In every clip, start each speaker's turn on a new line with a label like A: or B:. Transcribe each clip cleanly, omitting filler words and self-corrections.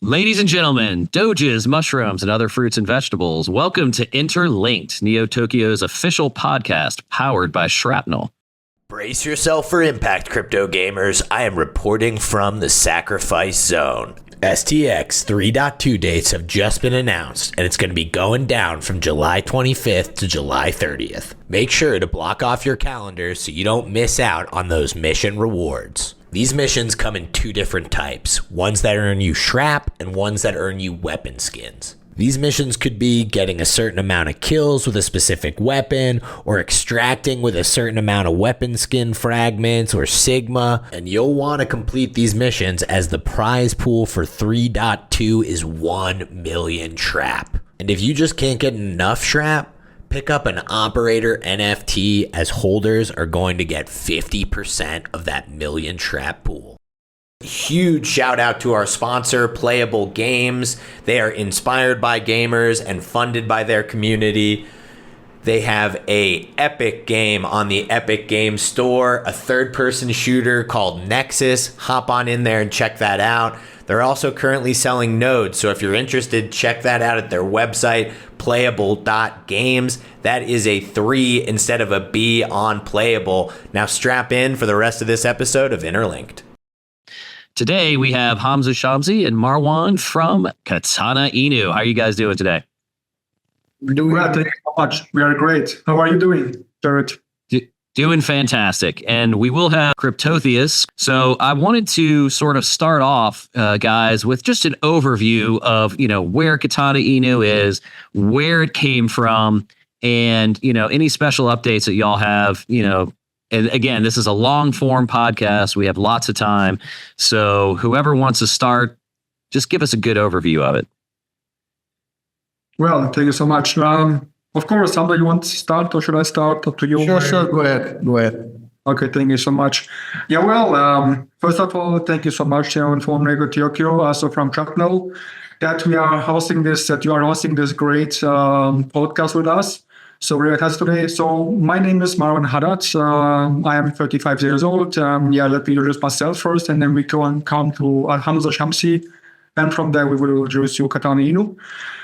A: Ladies and gentlemen, doges, mushrooms, and other fruits and vegetables, welcome to Interlinked, Neo Tokyo's official podcast powered by Shrapnel.
B: Brace yourself for impact, crypto gamers. I am reporting from the Sacrifice Zone. STX 3.2 dates have just been announced, and it's going to be going down from July 25th to July 30th. Make sure to block off your calendars so you don't miss out on those mission rewards. These missions come in two different types, ones that earn you Shrap and ones that earn you weapon skins. These missions could be getting a certain amount of kills with a specific weapon, or extracting with a certain amount of weapon skin fragments or Sigma, and you'll want to complete these missions as the prize pool for 3.2 is 1 million Shrap. And if you just can't get enough Shrap, pick up an operator NFT, as holders are going to get 50% of that million Shrap pool. Huge shout out to our sponsor, Playa3ull Games. They are inspired by gamers and funded by their community. They have a epic game on the Epic Games Store, a third-person shooter called Nexus. Hop on in there and check that out. They're also currently selling nodes, so if you're interested, check that out at their website, playable.games. That is a 3 instead of a B on Playable. Now strap in for the rest of this episode of Interlinked.
A: Today we have Hamza and Marwan from Katana Inu. How are you guys doing today?
C: We're doing well, thank you so much. We are great. How are you doing, Jared?
A: Doing fantastic. And we will have Cryptotheus. So I wanted to sort of start off, guys, with just an overview of, where Katana Inu is, where it came from, and, any special updates that y'all have, And again, this is a long form podcast. We have lots of time. So whoever wants to start, just give us a good overview of it.
C: Well, thank you so much. Of course, Hamza, you want to start, or should I start? Up to you.
D: Sure. Go ahead.
C: Okay, thank you so much. Yeah, well, first of all, thank you so much, from Neo Tokyo, also from Shrapnel, that you are hosting this great podcast with us. So we're at today. So my name is Marwan Haddad. I am 35 years old. Let me introduce myself first, and then we come to Hamza Shamsi, and from there we will introduce you Katana Inu.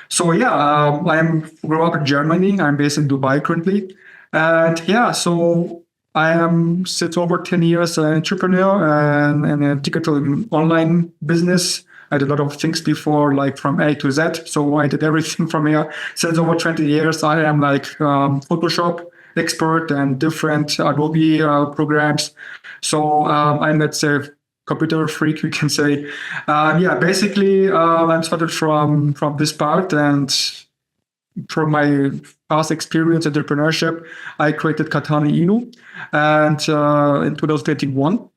C: So I grew up in Germany. I'm based in Dubai currently, and so I am since over 10 years an entrepreneur and a digital online business. I did a lot of things before, like from A to Z. So I did everything from here. Since over 20 years, I am like Photoshop expert and different Adobe programs. So I'm, let's say, computer freak, we can say. Basically, I started from this part, and from my past experience in entrepreneurship, I created Katana Inu, and in 2021.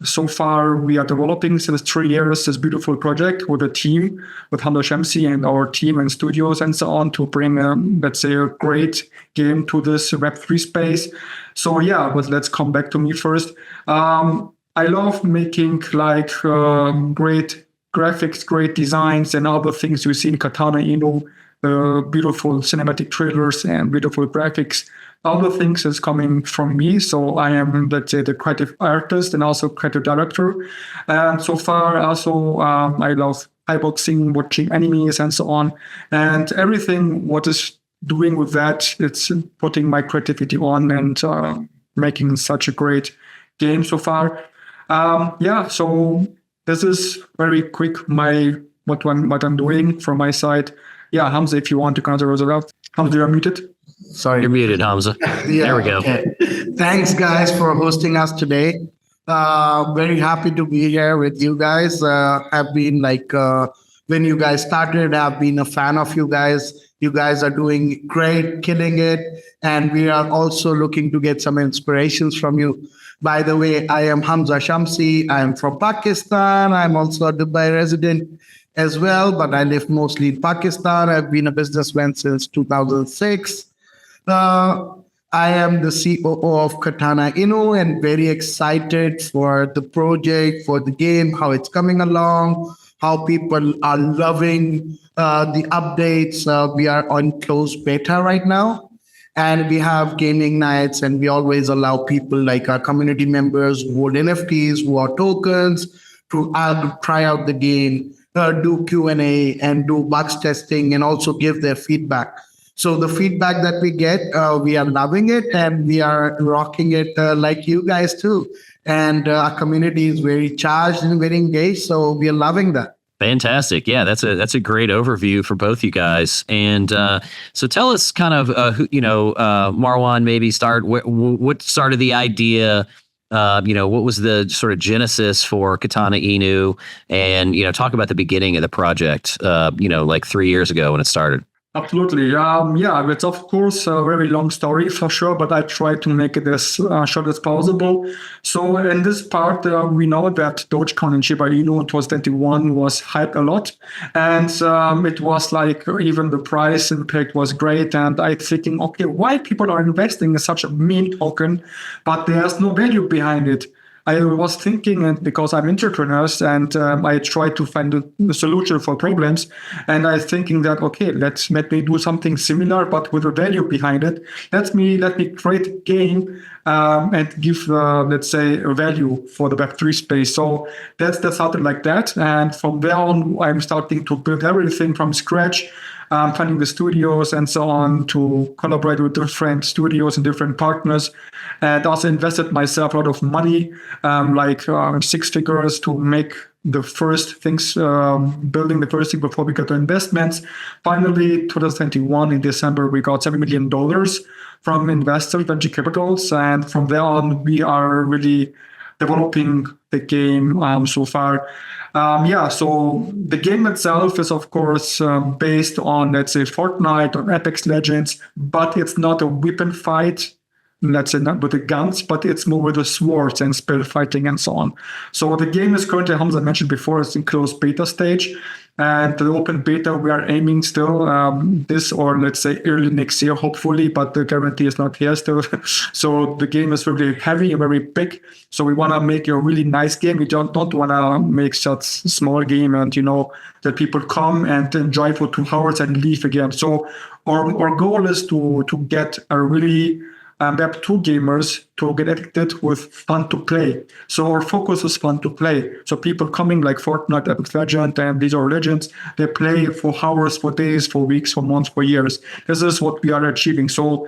C: So far, we are developing since 3 years this beautiful project with a team, with Hamza Shamsi and our team and studios and so on, to bring, let's say, a great game to this Web3 space. So but let's come back to me first. I love making great graphics, great designs, and all the things you see in Katana Inu, beautiful cinematic trailers and beautiful graphics. All the things is coming from me. So I am, let's say, the creative artist and also creative director. And so far, also, I love boxing, watching animes, and so on. And everything what is doing with that, it's putting my creativity on and making such a great game so far. So this is very quick what I'm doing from my side. Hamza, if you want to kind of roll it out. Hamza, you're muted.
D: Sorry.
A: You're muted, Hamza. There we go.
D: Okay. Thanks, guys, for hosting us today. Very happy to be here with you guys. I've been when you guys started, I've been a fan of you guys. You guys are doing great, killing it. And we are also looking to get some inspirations from you. By the way, I am Hamza Shamsi. I'm from Pakistan. I'm also a Dubai resident as well, but I live mostly in Pakistan. I've been a businessman since 2006. I am the COO of Katana Inu and very excited for the project, for the game, how it's coming along, how people are loving the updates. We are on closed beta right now. And we have gaming nights, and we always allow people like our community members who hold NFTs, who are tokens, to try out the game, do Q&A and do bugs testing and also give their feedback. So the feedback that we get, we are loving it and we are rocking it like you guys too. And our community is very charged and very engaged. So we are loving that.
A: Fantastic. Yeah, that's a great overview for both you guys. And so tell us kind of, Marwan, maybe what started the idea? What was the sort of genesis for Katana Inu? And, talk about the beginning of the project, like 3 years ago when it started.
C: Absolutely. It's of course a very long story for sure, but I try to make it as short as possible. So in this part, we know that Dogecoin and Shiba Inu in 2021 was hyped a lot. And it was like even the price impact was great. And I thinking, okay, why people are investing in such a meme token, but there's no value behind it? I was thinking, and because I'm entrepreneurs and I try to find a solution for problems, and I thinking that okay, let me do something similar but with a value behind it. Let me create a game and give let's say a value for the Web3 space. So that started like that, and from there on, I'm starting to build everything from scratch. Finding the studios and so on to collaborate with different studios and different partners, and also invested myself a lot of money, like 6 figures to make the first things, building the first thing before we got the investments. Finally, 2021 in December, we got $7 million from investors, venture capitals, and from there on, we are really developing the game so far. So the game itself is, of course, based on, let's say, Fortnite or Apex Legends, but it's not a weapon fight, let's say not with the guns, but it's more with the swords and spell fighting and so on. So the game is currently, Hamza mentioned before, it's in closed beta stage. And the open beta, we are aiming still this or let's say early next year, hopefully, but the guarantee is not here still. So the game is really heavy and very big. So we want to make a really nice game. We don't want to make such small game and, that people come and enjoy for 2 hours and leave again. So our goal is to get a really Web2 gamers to get addicted with fun to play. So our focus is fun to play. So people coming like Fortnite, Apex Legends, and these are legends, they play for hours, for days, for weeks, for months, for years. This is what we are achieving. So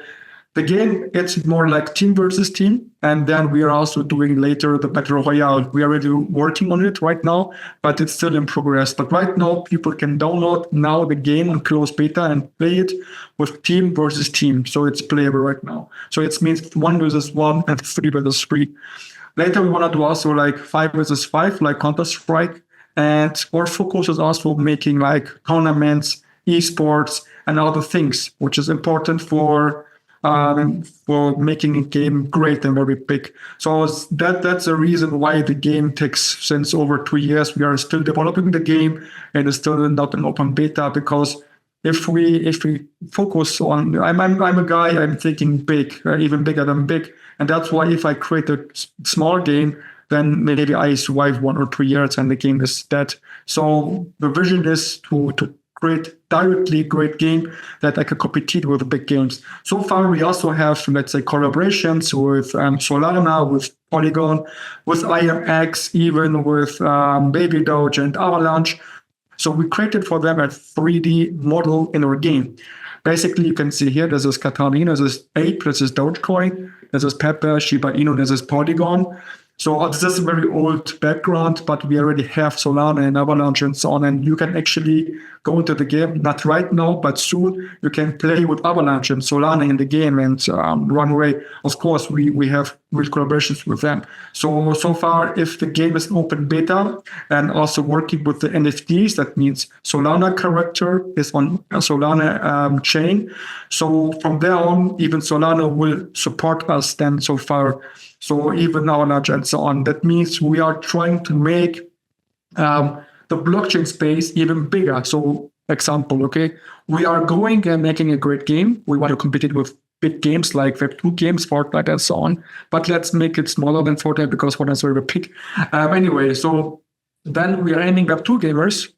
C: the game, it's more like team versus team. And then we are also doing later the Battle Royale. We are already working on it right now, but it's still in progress. But right now, people can download now the game in closed beta and play it with team versus team. So it's playable right now. So it means 1 versus 1 and 3 versus 3. Later, we want to do also like 5 versus 5, like Counter-Strike. And our focus is also making like tournaments, esports, and other things, which is important for making a game great and very big. So that's the reason why the game takes since over 2 years. We are still developing the game and it's still not an open beta, because if we focus on, I'm a guy, I'm thinking big, even bigger than big. And that's why if I create a small game, then maybe I survive 1 or 2 years and the game is dead. So the vision is to create directly great game that I can compete with big games. So far, we also have, let's say, collaborations with Solana, with Polygon, with IMX, even with Baby Doge and Avalanche. So we created for them a 3D model in our game. Basically, you can see here, this is Katana Inu, this is Ape, this is Dogecoin, this is Pepe, Shiba Inu, this is Polygon. So this is a very old background, but we already have Solana and Avalanche and so on. And you can actually go into the game, not right now, but soon you can play with Avalanche and Solana in the game and run away. Of course, we have real collaborations with them. So far, if the game is open beta and also working with the NFTs, that means Solana character is on a Solana chain. So from there on, even Solana will support us then so far. So even Avalanche and so on. That means we are trying to make the blockchain space even bigger. So example, okay, we are going and making a great game. We want to compete it with big games like Web2 games, Fortnite and so on. But let's make it smaller than Fortnite because Fortnite is very big. Anyway, so then we are aiming Web2 gamers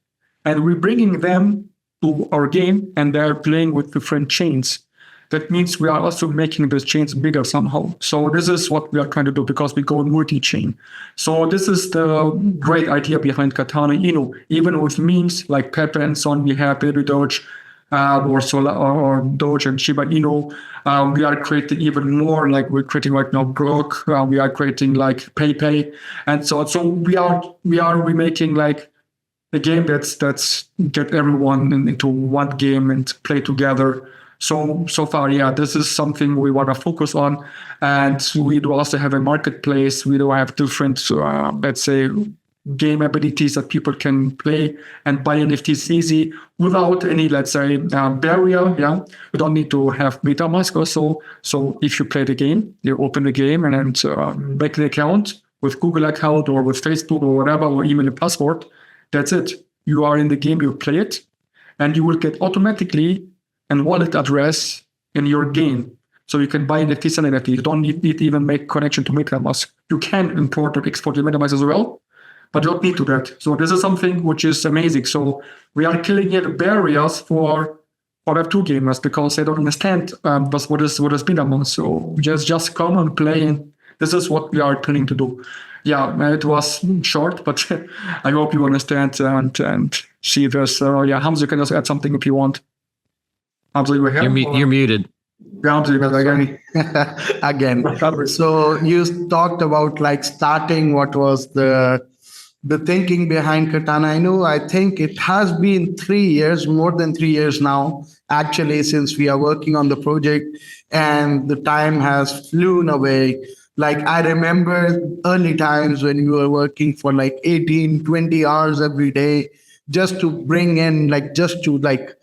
C: and we're bringing them to our game and they're playing with different chains. That means we are also making this chains bigger somehow. So this is what we are trying to do because we go multi-chain. So this is the great idea behind Katana Inu. Even with memes like Pepe and so on, we have Baby Doge or Sola or Doge and Shiba Inu. We are creating even more. Like we're creating right now Grok. We are creating like PayPay and so on. So we are remaking like a game that's get everyone into one game and play together. So far, yeah, this is something we want to focus on, and we do also have a marketplace. We do have different, let's say, game abilities that people can play and buy NFTs easy without any, let's say, barrier. Yeah, you don't need to have MetaMask or so. So if you play the game, you open the game and then make an account with Google account or with Facebook or whatever, or email and password. That's it. You are in the game, you play it, and you will get automatically a wallet address in your game. So you can buy NFTs and NFTs. You don't need to even make connection to MetaMask. You can import or export your MetaMask as well, but you don't need to that. So this is something which is amazing. So we are killing the barriers for Web2 gamers because they don't understand what is MetaMask. So just come and play, and this is what we are planning to do. Yeah, it was short, but I hope you understand and see this. Yeah, Hamza, you can also add something if you want. Hamza, you were here?
A: You're muted.
C: Yeah, Hamza, you were again.
D: Again. So you talked about like starting what was the thinking behind Katana Inu. I think it has been 3 years, more than 3 years now, actually, since we are working on the project, and the time has flown away. Like I remember early times when we were working for like 18, 20 hours every day just to bring in, like, just to like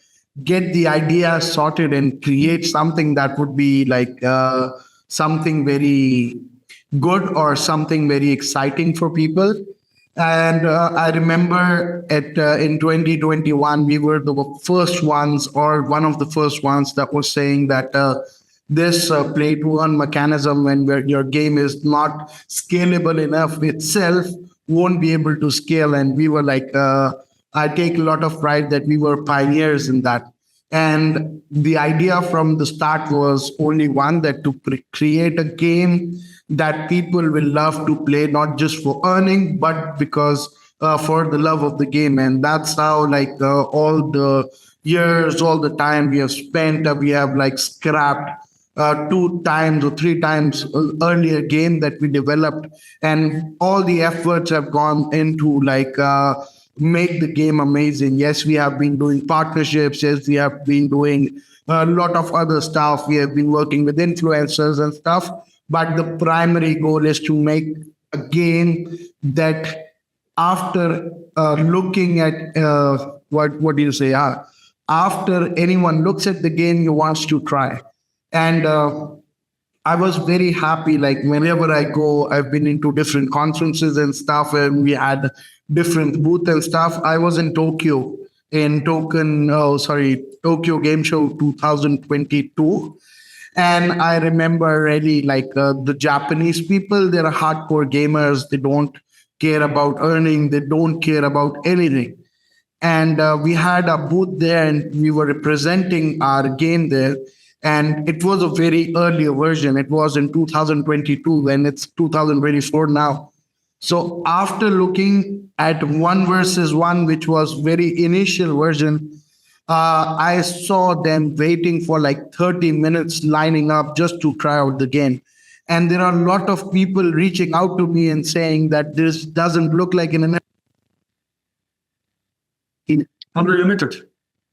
D: get the idea sorted and create something that would be like something very good or something very exciting for people. And I remember in 2021, we were the first ones, or one of the first ones, that was saying that this play-to-earn mechanism, when your game is not scalable enough itself, won't be able to scale. And we were like, I take a lot of pride that we were pioneers in that. And the idea from the start was only one, that to create a game that people will love to play, not just for earning, but because for the love of the game. And that's how like all the years, all the time we have spent, we have like scrapped 2 times or 3 times earlier game that we developed, and all the efforts have gone into like make the game amazing. Yes, we have been doing partnerships. Yes, we have been doing a lot of other stuff. We have been working with influencers and stuff, but the primary goal is to make a game that after looking at what do you say, after anyone looks at the game, he wants to try. And I was very happy. Like whenever I go, I've been into different conferences and stuff, and we had different booth and stuff. I was in Tokyo in Tokyo Game Show 2022. And I remember really like the Japanese people, they're hardcore gamers. They don't care about earning. They don't care about anything. And we had a booth there, and we were representing our game there. And it was a very earlier version. It was in 2022, and it's 2024 now. So after looking at 1 versus 1, which was very initial version, I saw them waiting for like 30 minutes lining up just to try out the game. And there are a lot of people reaching out to me and saying that this doesn't look like an NFT.
C: Hamza, you're muted.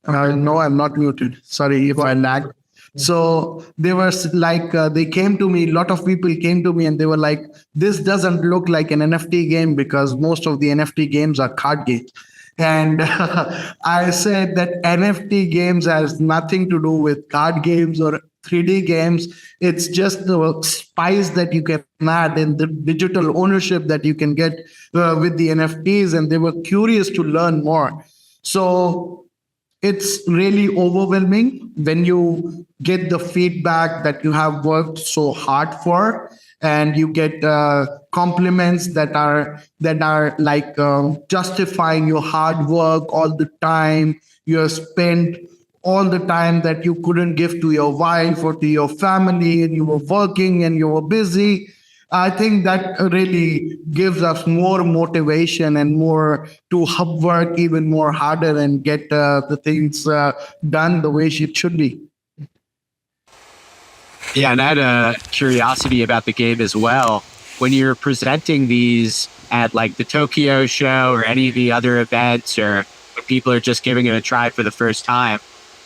D: No, I'm not muted. Sorry if I lagged. So they were like, they came to me, a lot of people came to me and they were like, this doesn't look like an NFT game, because most of the NFT games are card games. And I said that NFT games has nothing to do with card games or 3D games. It's just the spice that you can add and the digital ownership that you can get with the NFTs. And they were curious to learn more. So it's really overwhelming when you get the feedback that you have worked so hard for, and you get compliments that are like justifying your hard work all the time. You have spent all the time that you couldn't give to your wife or to your family, and you were working and you were busy. I think that really gives us more motivation and more to work even more harder and get the things done the way it should be.
E: Yeah, and I had a curiosity about the game as well. When you're presenting these at like the Tokyo show or any of the other events, or when people are just giving it a try for the first time,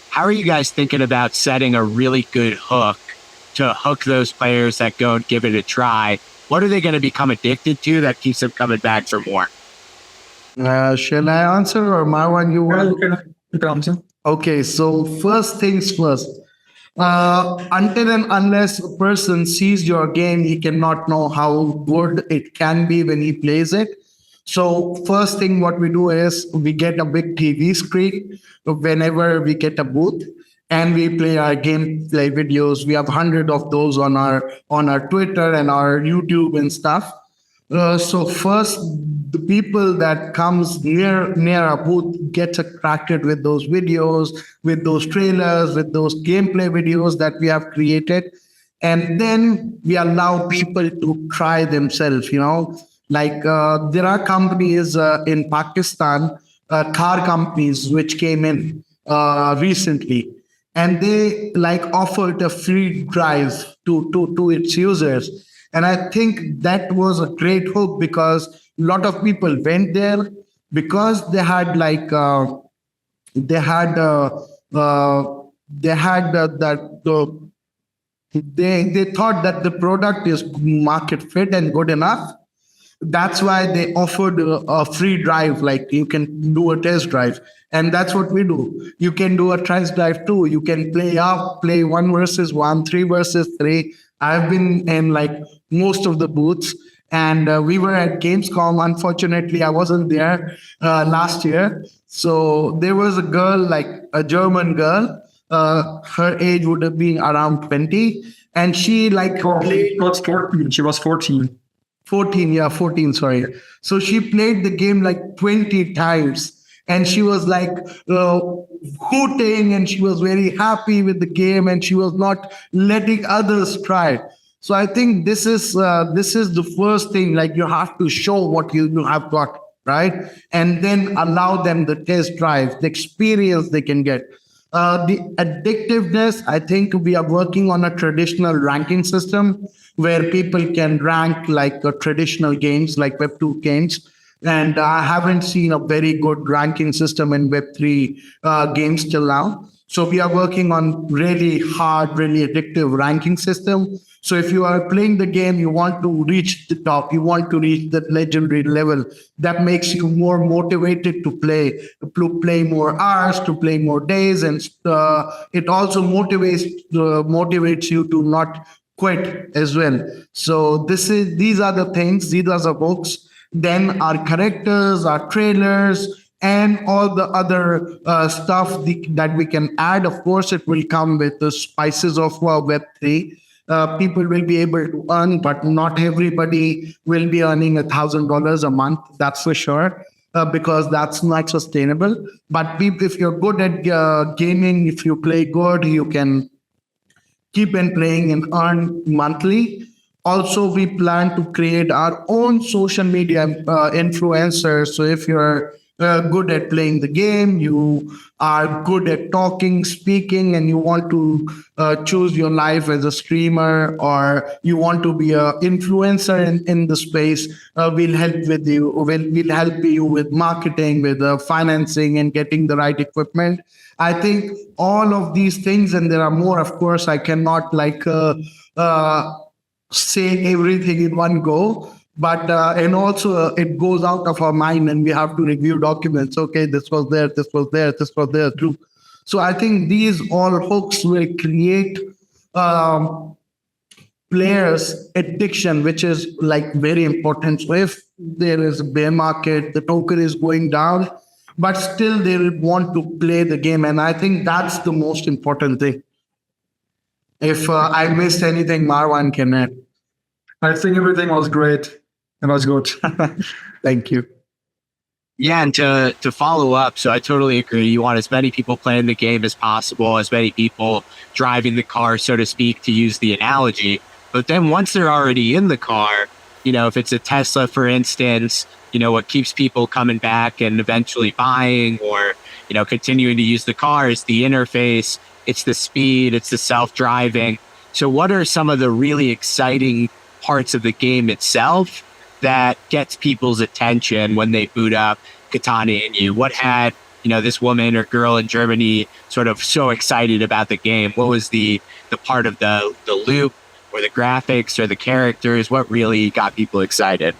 E: how are you guys thinking about setting a really good hook to hook those players that go and give it a try? What are they going to become addicted to that keeps them coming back for more?
D: Shall I answer, or Marwan, you
C: Yeah,
D: want?
C: you can answer.
D: Okay, so first things first. Until and unless a person sees your game, he cannot know how good it can be when he plays it. So first thing what we do is we get a big TV screen whenever we get a booth, and we play our gameplay videos. We have hundred of those on our Twitter and our YouTube and stuff. So first, the people that comes near a booth gets attracted with those videos, with those trailers, with those gameplay videos that we have created, and then we allow people to try themselves. Like there are companies in Pakistan, car companies which came in recently, and they like offered a free drive to its users. And I think that was a great hook, because a lot of people went there because they had like they had they had that they thought that the product is market fit and good enough. That's why they offered a free drive, like you can do a test drive. And that's what we do. You can do a test drive too. You can play 1 versus 1, 3 versus 3. I've been in like most of the booths, and we were at Gamescom. Unfortunately, I wasn't there last year. So there was a girl, like a German girl. Her age would have been around 20, and she like played.
C: She was 14. She was 14.
D: 14, sorry. So she played the game like 20 times, and she was like hooting, and she was very happy with the game, and she was not letting others try. So I think this is the first thing. Like, you have to show what you have got, right? And then allow them the test drive, the experience they can get. The addictiveness, I think we are working on a traditional ranking system where people can rank like traditional games, like Web2 games. And I haven't seen a very good ranking system in Web3 games till now. So we are working on really hard, really addictive ranking system. So if you are playing the game, you want to reach the top, you want to reach the legendary level, that makes you more motivated to play more hours, to play more days. And it also motivates you to not quit as well. So these are the things, these are the books. Then our characters, our trailers, and all the other stuff that we can add. Of course, it will come with the spices of Web3. People will be able to earn, but not everybody will be earning $1,000 a month. That's for sure, because that's not sustainable. But if you're good at gaming, if you play good, you can keep on playing and earn monthly. Also, we plan to create our own social media influencers. So if you're good at playing the game, you are good at talking, speaking, and you want to choose your life as a streamer, or you want to be an influencer in the space, we'll help with you. We'll help you with marketing, with financing, and getting the right equipment. I think all of these things, and there are more, of course. I cannot say everything in one go. But and also it goes out of our mind, and we have to review documents. Okay, this was there, this was there, this was there too. So I think these all hooks will create players addiction, which is like very important. So if there is a bear market, the token is going down, but still they will want to play the game, and I think that's the most important thing. If I missed anything, Marwan can add.
C: I think everything was great. It was good.
D: Thank you.
E: Yeah, and to follow up, so I totally agree. You want as many people playing the game as possible, as many people driving the car, so to speak, to use the analogy. But then once they're already in the car, if it's a Tesla, for instance, what keeps people coming back and eventually buying or, continuing to use the car is the interface, it's the speed, it's the self-driving. So what are some of the really exciting parts of the game itself that gets people's attention when they boot up Katana Inu? What had, this woman or girl in Germany sort of so excited about the game? What was the part of the loop or the graphics or the characters? What really got people excited?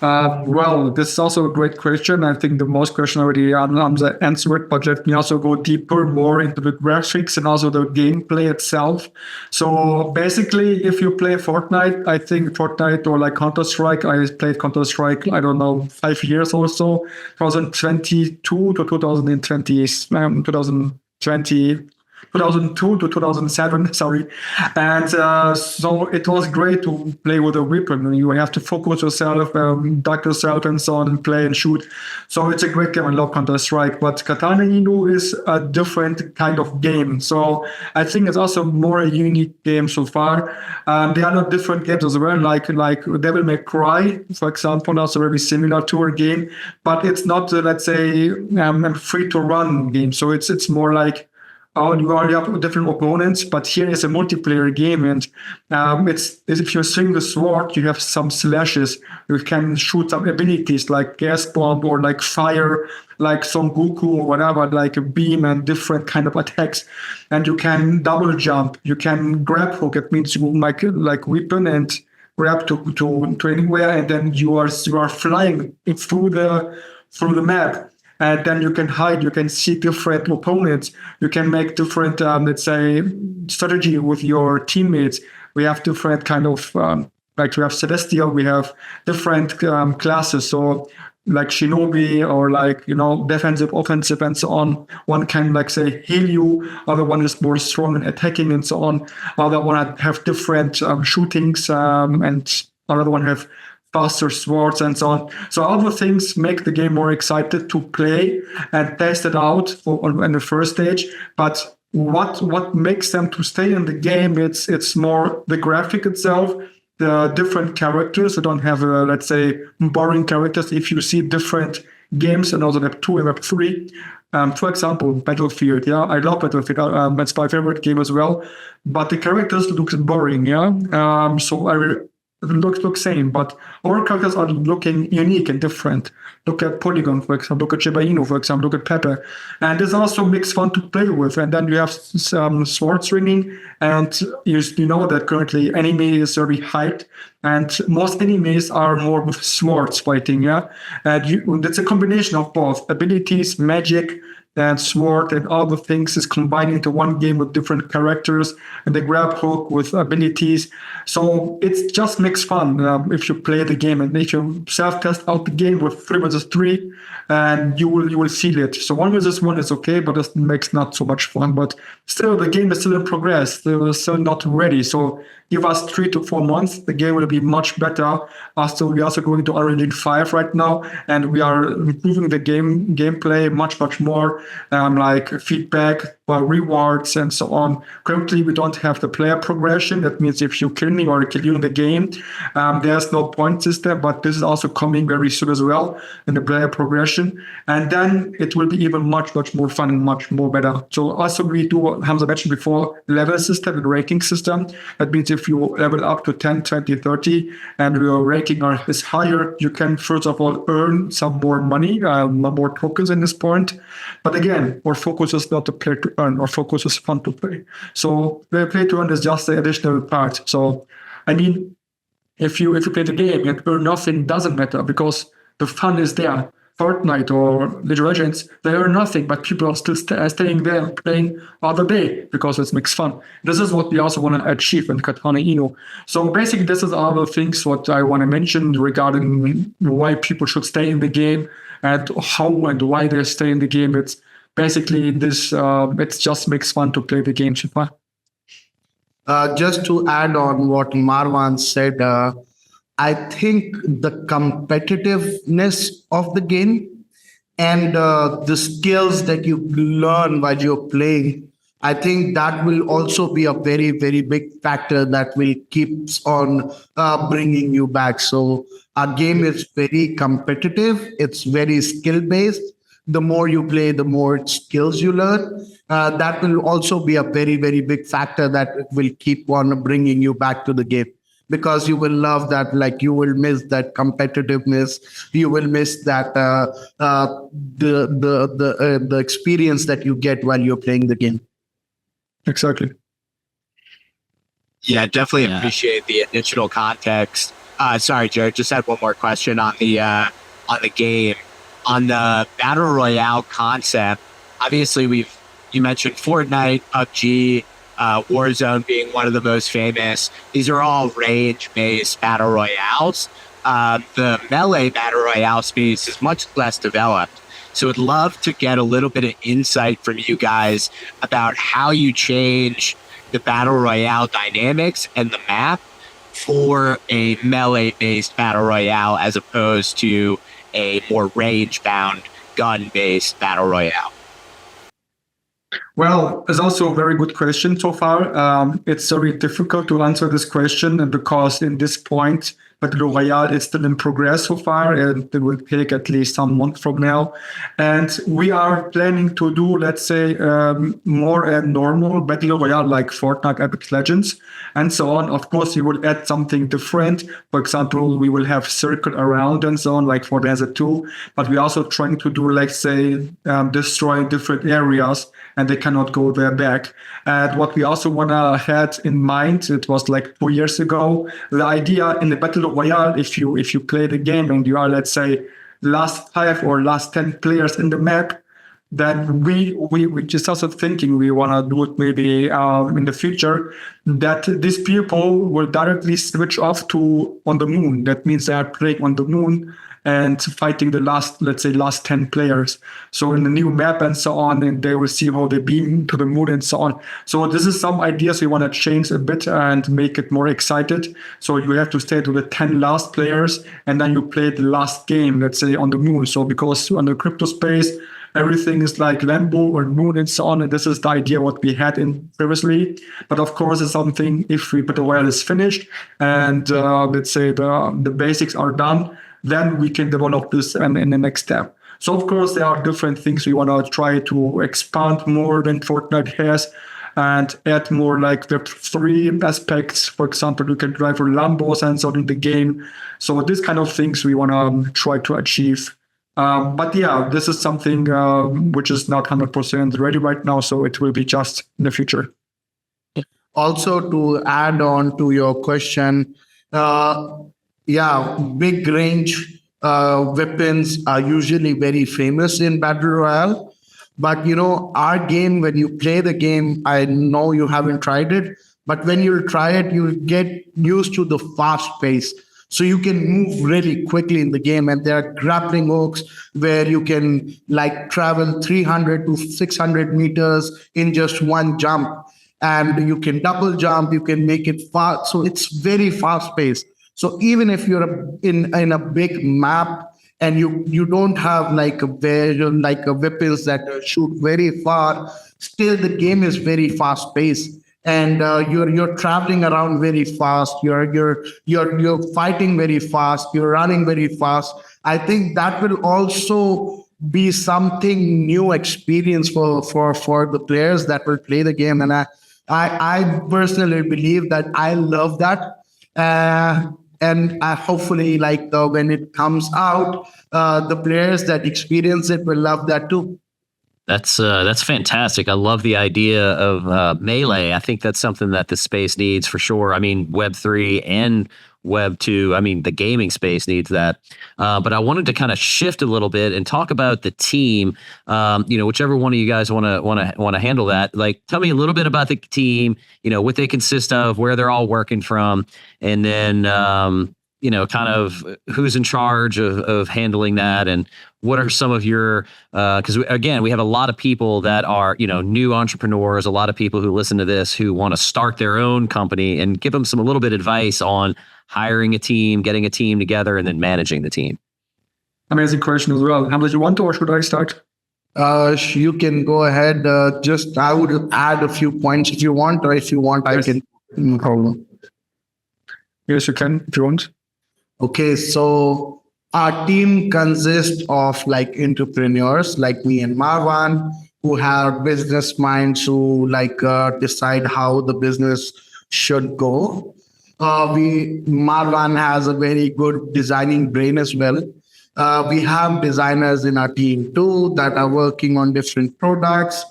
C: Well, this is also a great question. I think the most question already answered, but let me also go deeper, more into the graphics and also the gameplay itself. So basically, if you play Fortnite, I think Fortnite or like Counter-Strike, I played Counter-Strike, I don't know, 5 years or so, 2022 to 2020, 2002 to 2007, sorry. And so it was great to play with a weapon. You have to focus yourself, duck yourself and so on, and play and shoot. So it's a great game. I love Counter-Strike. But Katana Inu is a different kind of game. So I think it's also more a unique game so far. There are not different games as well, like Devil May Cry, for example, also very similar to our game. But it's not, let's say, a free-to-run game. So it's more like, you already have different opponents, but here is a multiplayer game, and it's if you swing the sword, you have some slashes. You can shoot some abilities like gas bomb or like fire, like Son Goku or whatever, like a beam and different kind of attacks. And you can double jump. You can grab hook. It means you like weapon and grab to anywhere, and then you are flying through the map. And then you can hide, you can see different opponents, you can make different, let's say, strategy with your teammates. We have different kind of, like we have Celestial, we have different classes. So like Shinobi or like, defensive, offensive, and so on. One can like say heal you, other one is more strong and attacking and so on. Other one have different shootings and another one have faster swords and so on. So all the things make the game more excited to play and test it out in the first stage. But what makes them to stay in the game? It's more the graphic itself, the different characters. You don't have let's say boring characters. If you see different games, and also Web 2 and Web 3. For example, Battlefield. Yeah, I love Battlefield. That's my favorite game as well. But the characters look boring. Yeah, so it looks same, but our characters are looking unique and different. Look at Polygon, for example. Look at Shiba Inu, for example. Look at Pepe. And this also makes fun to play with. And then you have some sword swinging, and you know that currently anime is very hyped, and most animes are more with swords fighting. Yeah, and it's a combination of both abilities, magic, and sword and all the things is combined into one game with different characters and the grab hook with abilities. So it just makes fun if you play the game, and if you self-test out the game with 3 versus 3, and you will feel it. So 1 versus 1 is okay, but it makes not so much fun. But still, the game is still in progress. They're still not ready. So give us 3 to 4 months, the game will be much better. Also, we're also going to Unreal Engine 5 right now, and we are improving the gameplay much more, like feedback, rewards, and so on. Currently, we don't have the player progression. That means if you kill me or I kill you in the game, there's no point system, but this is also coming very soon as well in the player progression. And then it will be even much more fun and much more better. So also we do, Hamza mentioned before, level system and ranking system. That means if you level up to 10, 20, 30, and your ranking is higher, you can first of all earn some more money, more tokens in this point. But again, our focus is not to play to earn, our focus is fun to play. So the play to earn is just the additional part. So I mean, if you play the game and earn nothing, doesn't matter, because the fun is there. Fortnite or League of Legends, they earn nothing, but people are still staying there and playing all the day because it makes fun. This is what we also want to achieve in Katana Inu. So basically, this is all the things what I want to mention regarding why people should stay in the game and how and why they stay in the game. It's basically this. It just makes fun to play the game.
D: Just to add on what Marwan said, I think the competitiveness of the game and the skills that you learn while you're playing, I think that will also be a very, very big factor that will keeps on bringing you back. So our game is very competitive. It's very skill based. The more you play, the more skills you learn. That will also be a very, very big factor that will keep on bringing you back to the game, because you will love that. Like, you will miss that competitiveness. You will miss that the experience that you get while you're playing the game.
C: Exactly.
E: Yeah, definitely
A: Yeah.
E: appreciate the additional context. Sorry, Jared, just had one more question on the game, on the battle royale concept. Obviously, you mentioned Fortnite, PUBG, Warzone being one of the most famous. These are all range-based battle royales. The melee battle royale space is much less developed. So I'd love to get a little bit of insight from you guys about how you change the battle royale dynamics and the map for a melee-based battle royale as opposed to a more range-bound gun-based battle royale.
C: Well, it's also a very good question so far. It's very difficult to answer this question, and because in this point, Battle Royale is still in progress so far, and it will take at least some months from now. And we are planning to do, let's say, more and normal Battle Royale like Fortnite, Epic Legends, and so on. Of course, we will add something different. For example, we will have circle around and so on, like for Desert 2. But we're also trying to do, like, say, destroy different areas, and they cannot go there back. And what we also wanna had in mind, it was like 2 years ago, the idea in the Battle Royale, if you play the game and you are, let's say, last 5 or last 10 players in the map, then we just also thinking we wanna do it maybe in the future, that these people will directly switch off to on the moon. That means they are playing on the moon and fighting the last 10 players. So in the new map and so on, and they will see how they beam to the moon and so on. So this is some ideas we want to change a bit and make it more excited. So you have to stay to the 10 last players, and then you play the last game, let's say, on the moon. So because on the crypto space, everything is like Lambo or moon and so on. And this is the idea what we had in previously. But of course, it's something, if we Battle Royale is finished and let's say the basics are done, then we can develop this in the next step. So of course, there are different things we want to try to expand more than Fortnite has and add more like Web3 aspects. For example, you can drive your Lambos and so on in the game. So this kind of things we want to try to achieve. But yeah, this is something which is not 100% ready right now. So it will be just in the future.
D: Also, to add on to your question, big range weapons are usually very famous in Battle Royale. But, our game, when you play the game, I know you haven't tried it, but when you try it, you get used to the fast pace. So you can move really quickly in the game, and there are grappling hooks where you can like travel 300 to 600 meters in just one jump, and you can double jump, you can make it fast. So it's very fast paced. So even if you're in a big map and you don't have like a weapons that shoot very far, still the game is very fast paced, and you're traveling around very fast. You're fighting very fast. You're running very fast. I think that will also be something new experience for the players that will play the game, and I personally believe that I love that. And hopefully, when it comes out, the players that experience it will love that too.
A: That's fantastic. I love the idea of melee. I think that's something that the space needs for sure. I mean, Web3 and Web2. I mean, the gaming space needs that. But I wanted to kind of shift a little bit and talk about the team. Whichever one of you guys want to handle that. Like, tell me a little bit about the team. What they consist of, where they're all working from, and then kind of who's in charge of handling that, and what are some of your, because again, we have a lot of people that are, new entrepreneurs, a lot of people who listen to this who want to start their own company, and give them a little bit of advice on hiring a team, getting a team together, and then managing the team.
C: Amazing question as well. Hamza, you want to, or should I start?
D: You can go ahead. Just I would add a few points if you want, or if you want, I can. No problem.
C: Yes, you can if you want.
D: Okay, so our team consists of like entrepreneurs like me and Marwan, who have business minds, who decide how the business should go. We Marwan has a very good designing brain as well. We have designers in our team too that are working on different products.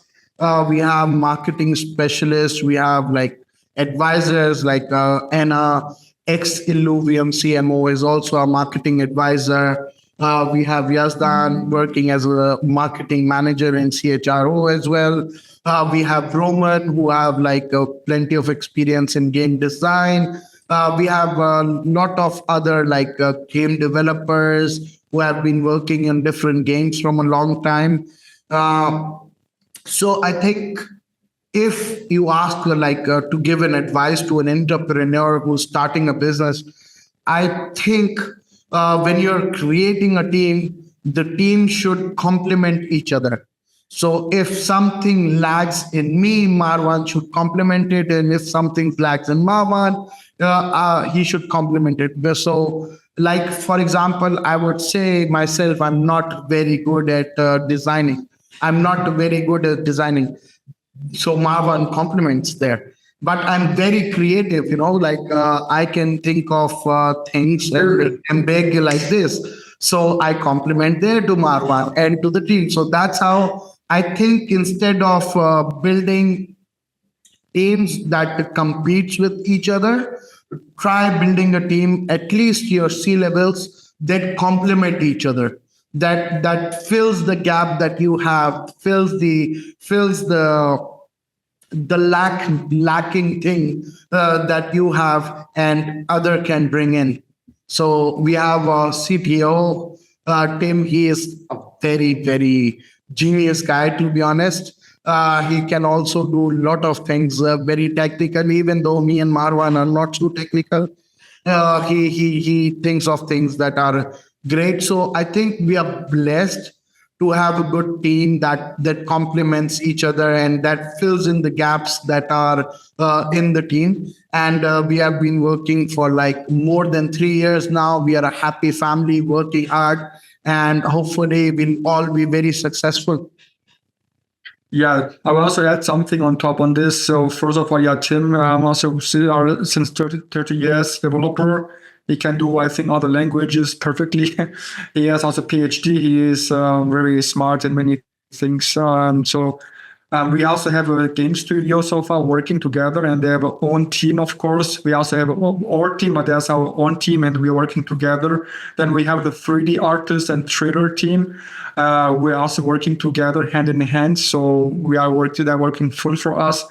D: We have marketing specialists. We have like advisors like Anna, ex Illuvium CMO, is also a marketing advisor. We have Yazdan working as a marketing manager in CHRO as well. We have Roman, who have plenty of experience in game design. We have a lot of other game developers who have been working in different games from a long time. So I think if you ask to give an advice to an entrepreneur who's starting a business, I think when you're creating a team, the team should complement each other. So if something lags in me, Marwan should complement it, and if something lags in Marwan, he should complement it. So, like for example, I would say myself, I'm not very good at designing. I'm not very good at designing. So Marwan compliments there. But I'm very creative, I can think of things and big like this. So I compliment there to Marwan and to the team. So that's how I think instead of building teams that competes with each other, try building a team, at least your C levels, that complement each other. That fills the gap that you have, fills the lacking thing that you have and other can bring in. So we have a CTO, Tim. He is a very, very genius guy, to be honest. He can also do a lot of things very technical, even though me and Marwan are not so technical. He thinks of things that are great. So I think we are blessed to have a good team that complements each other and that fills in the gaps that are in the team. And we have been working for more than 3 years now. We are a happy family working hard, and hopefully we'll all be very successful.
C: Yeah, I will also add something on top on this. So first of all, yeah, Tim, also since 30 years developer. He can do, I think, other languages perfectly. He has also a PhD. He is very smart in many things. So we also have a game studio so far working together, and they have our own team, of course. We also have our team, but there's our own team, and we're working together. Then we have the 3D artist and trader team. We're also working together hand in hand. So they're working full for us.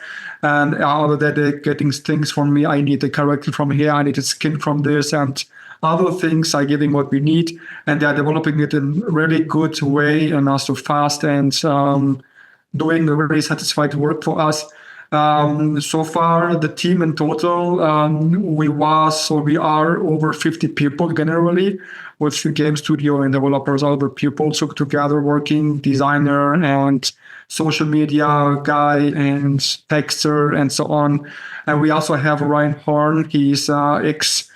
C: And other than they're getting things from me, I need a character from here, I need a skin from this, and other things I give them what we need. And they're developing it in a really good way and also fast and doing a very satisfied work for us. So far, the team in total, we are over 50 people generally, with the game studio and developers, other people together working, designer and social media guy and texter and so on. And we also have Ryan Horn. He's ex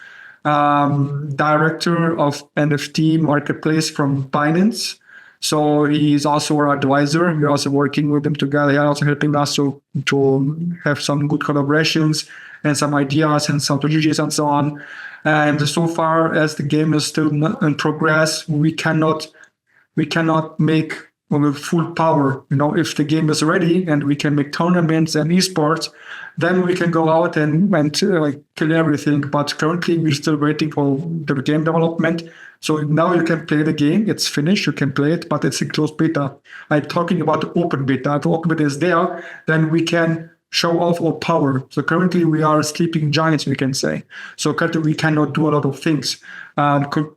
C: director of NFT marketplace from Binance. So he's also our advisor. We're also working with him together. He's also helping us to have some good collaborations and some ideas and some strategies and so on. And so far as the game is still in progress, we cannot make with full power. If the game is ready and we can make tournaments and esports, then we can go out and kill everything. But currently we're still waiting for the game development. So now you can play the game. It's finished. You can play it, but it's a closed beta. I'm talking about the open beta. If the open beta is there, then we can show off our power. So currently we are sleeping giants, we can say. So currently we cannot do a lot of things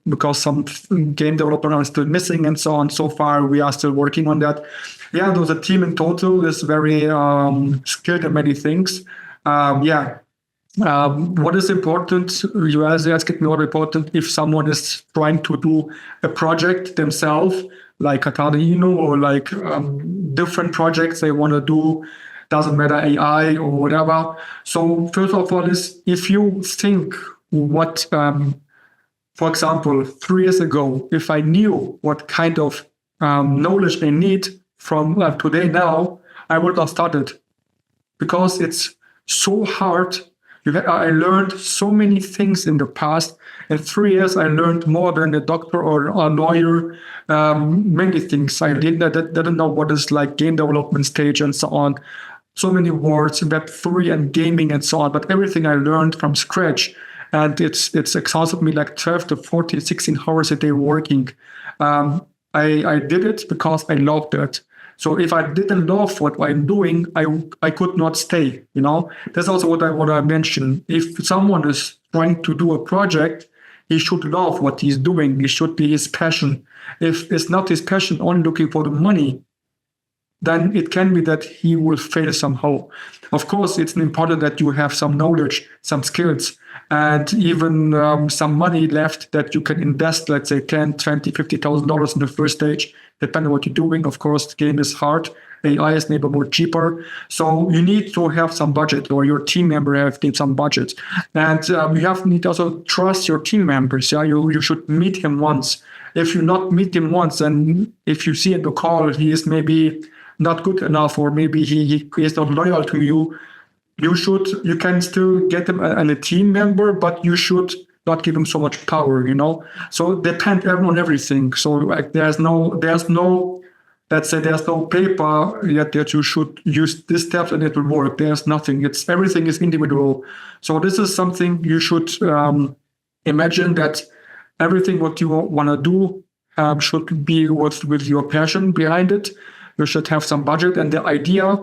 C: because some game developers are still missing and so on. So far we are still working on that. Yeah, the team in total is very skilled at many things. What is important? You ask it more important if someone is trying to do a project themselves, like Katana Inu, or like different projects they want to do. Doesn't matter AI or whatever. So first of all, is if you think what, for example, 3 years ago, if I knew what kind of knowledge I need from today now, I would have started, because it's so hard. I learned so many things in the past. In 3 years, I learned more than a doctor or a lawyer. Many things I didn't know what is like game development stage and so on. So many words, Web3 and gaming and so on. But everything I learned from scratch, and it's exhausted me like 12 to 14, 16 hours a day working. I did it because I loved it. So if I didn't love what I'm doing, I could not stay, you know. That's also what I mentioned. If someone is trying to do a project, he should love what he's doing. It should be his passion. If it's not his passion, only looking for the money, then it can be that he will fail somehow. Of course, it's important that you have some knowledge, some skills, and even some money left that you can invest, let's say $10, $20, $50,000 in the first stage, depending on what you're doing. Of course, the game is hard. AI is maybe more cheaper. So you need to have some budget, or your team member need some budget. And you need to also trust your team members. Yeah, you should meet him once. If you not meet him once, and if you see in the call he is maybe not good enough, or maybe he is not loyal to you, you can still get him a team member, but you should not give him so much power, you know. So depend on everything. So like there's no let's say there's no paper yet that you should use this steps and it will work. There's nothing. Everything is individual. So this is something you should imagine, that everything what you want to do should be with your passion behind it. You should have some budget and the idea,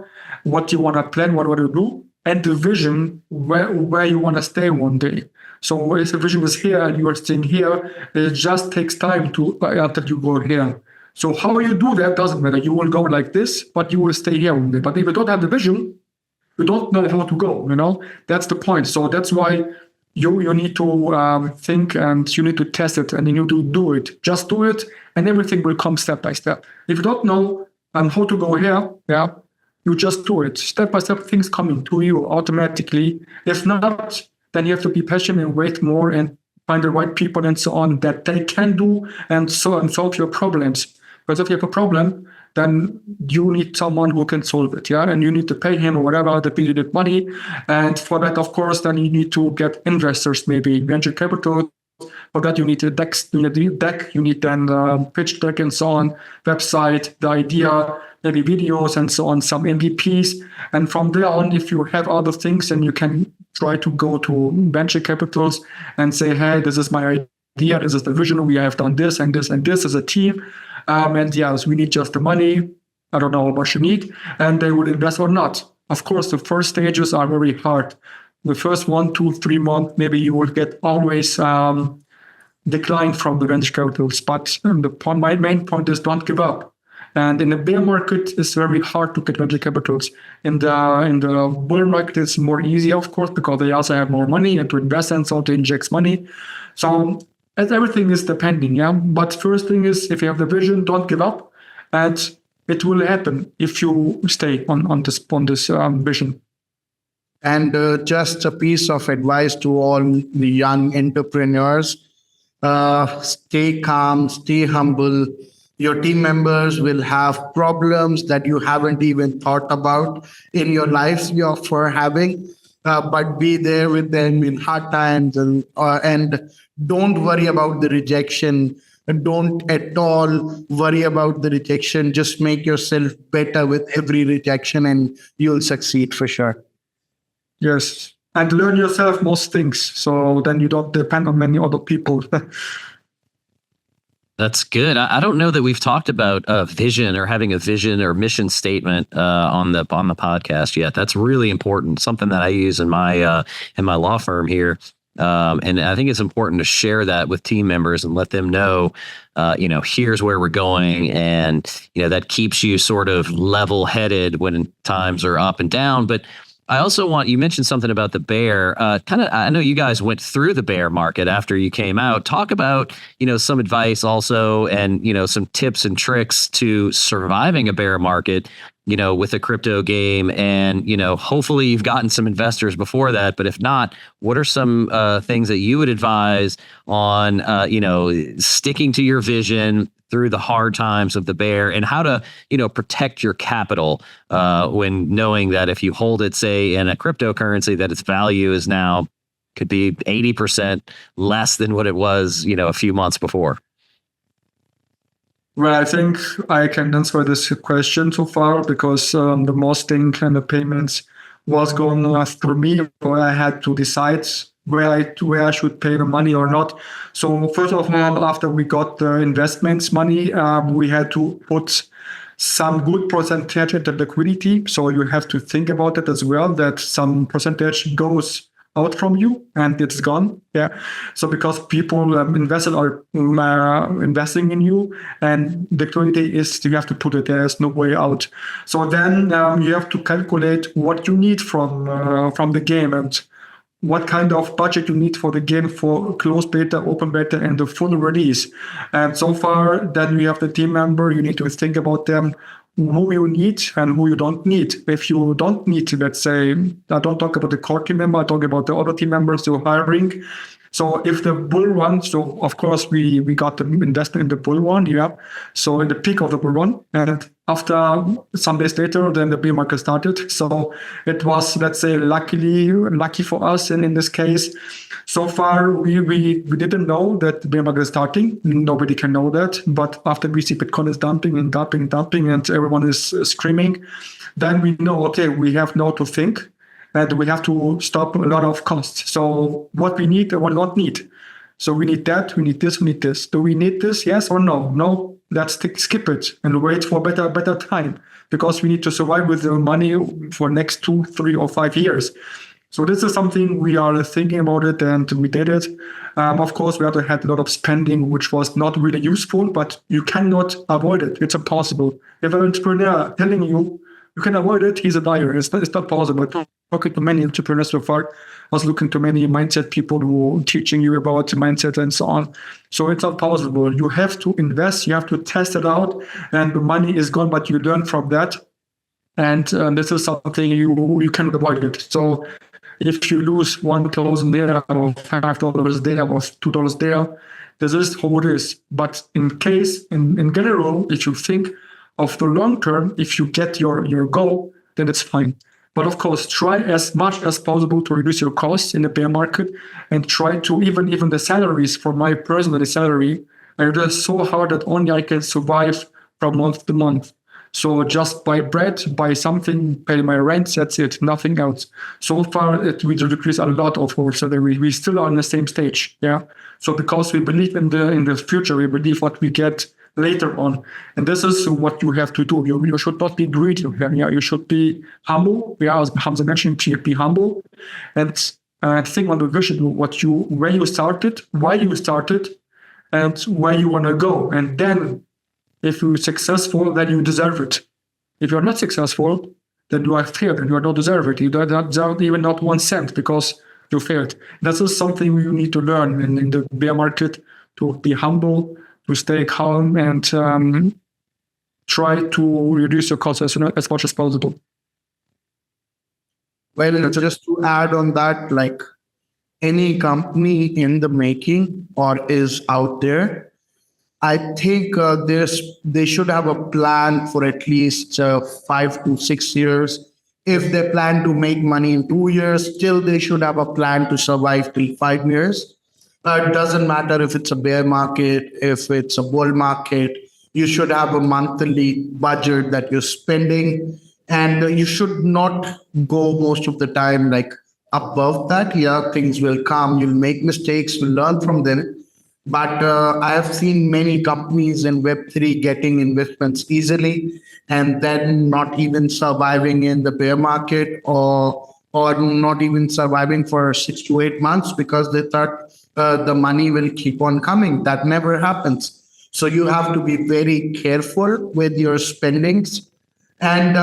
C: what you want to plan, what you want to do, and the vision where you want to stay one day. So if the vision is here and you are staying here, it just takes time until you go here. So how you do that doesn't matter. You will go like this, but you will stay here one day. But if you don't have the vision, you don't know how to go, you know? That's the point. So that's why you need to think, and you need to test it, and you need to do it. Just do it, and everything will come step by step. If you don't know how to go here, yeah, you just do it. Step by step, things coming to you automatically. If not, then you have to be patient and wait more and find the right people and so on that they can do and solve your problems. Because if you have a problem, then you need someone who can solve it, yeah? And you need to pay him or whatever, that you need money. And for that, of course, then you need to get investors, maybe venture capital. For that, you need a deck, you need then pitch deck and so on, website, the idea, maybe videos and so on, some MVPs. And from there on, if you have other things, then you can try to go to venture capitals and say, hey, this is my idea, this is the vision, we have done this and this and this as a team. And yes, we need just the money. I don't know how much you need. And they will invest or not. Of course, the first stages are very hard. The first 1, 2, 3 months, maybe you will get always decline from the venture capitals. But my main point is don't give up. And in the bear market, it's very hard to get venture capitals. In the bull market, it's more easy, of course, because they also have more money and to invest and so to inject money. So as everything is depending, yeah. But first thing is, if you have the vision, don't give up, and it will happen if you stay on this vision.
D: And just a piece of advice to all the young entrepreneurs: stay calm, stay humble. Your team members will have problems that you haven't even thought about in your lives for having. But be there with them in hard times, and don't worry about the rejection. Don't at all worry about the rejection. Just make yourself better with every rejection, and you'll succeed for sure.
C: Yes, and learn yourself most things, so then you don't depend on many other people.
A: That's good. I don't know that we've talked about a vision or having a vision or mission statement on the podcast yet. That's really important. Something that I use in my law firm here, and I think it's important to share that with team members and let them know, here's where we're going, and that keeps you sort of level-headed when times are up and down. But I also want, you mentioned something about the bear. I know you guys went through the bear market after you came out. Talk about, some advice also, and, some tips and tricks to surviving a bear market, with a crypto game. And, hopefully you've gotten some investors before that. But if not, what are some things that you would advise on, sticking to your vision through the hard times of the bear, and how to, protect your capital when knowing that if you hold it, say, in a cryptocurrency, that its value is now could be 80% less than what it was, a few months before?
C: Well, I think I can answer this question so far because the mosting and the payments was going through me, where I had to decide where I should pay the money or not. So first of all, after we got the investments money, we had to put some good percentage into liquidity. So you have to think about it as well, that some percentage goes out from you and it's gone. Yeah. So because people invested are investing in you, and the liquidity is, you have to put it, there's no way out. So then you have to calculate what you need from the game, and what kind of budget you need for the game, for closed beta, open beta, and the full release. And so far, then you have the team member, you need to think about them, who you need and who you don't need. If you don't need, let's say, I don't talk about the core team member, I talk about the other team members you're hiring. So if the bull run, so of course we got the investment in the bull run, yeah. So in the peak of the bull run, and after some days later, then the bear market started. So it was, let's say, lucky for us. And in this case, so far we didn't know that the bear market is starting. Nobody can know that. But after we see Bitcoin is dumping, and everyone is screaming, then we know, okay, we have now to think. And we have to stop a lot of costs. So what we need and what we don't need. So we need that, we need this, we need this. Do we need this? Yes or no? No, let's skip it and wait for better time, because we need to survive with the money for next 2, 3, or 5 years. So this is something we are thinking about it, and we did it. Of course, we also had a lot of spending, which was not really useful, but you cannot avoid it. It's impossible. If an entrepreneur telling you can avoid it, he's a liar. It's not possible. Talking to many entrepreneurs so far, I was looking to many mindset people who are teaching you about mindset and so on. So it's not possible. You have to invest, you have to test it out, and the money is gone, but you learn from that. And this is something you cannot avoid it. So if you lose 1,000 there, or $5 there, or $2 there, this is how it is. But in general, if you think of the long term, if you get your goal, then it's fine. But of course, try as much as possible to reduce your costs in the bear market, and try to even the salaries. For my personal salary, I reduce so hard that only I can survive from month to month. So just buy bread, buy something, pay my rent, that's it, nothing else. So far, we decrease a lot of our salary. We still are on the same stage, yeah. So because we believe in the future, we believe what we get later on. And this is what you have to do. You should not be greedy. Yeah? You should be humble. Yeah, as Hamza mentioned, be humble. And think on the vision, where you started, why you started, and where you want to go. And then if you're successful, then you deserve it. If you're not successful, then you have failed and you don't deserve it. You don't deserve even not 1 cent because you failed. This is something you need to learn in the bear market, to be humble, to stay calm, and try to reduce your costs as much as possible.
D: Well, just to add on that, like any company in the making or is out there, I think they should have a plan for at least 5 to 6 years. If they plan to make money in 2 years, still they should have a plan to survive till 5 years. It doesn't matter if it's a bear market, if it's a bull market, you should have a monthly budget that you're spending, and you should not go most of the time like above that. Yeah, things will come, you'll make mistakes, you'll learn from them. But I have seen many companies in Web3 getting investments easily and then not even surviving in the bear market, or not even surviving for 6 to 8 months because they thought the money will keep on coming. That never happens. So you have to be very careful with your spendings. And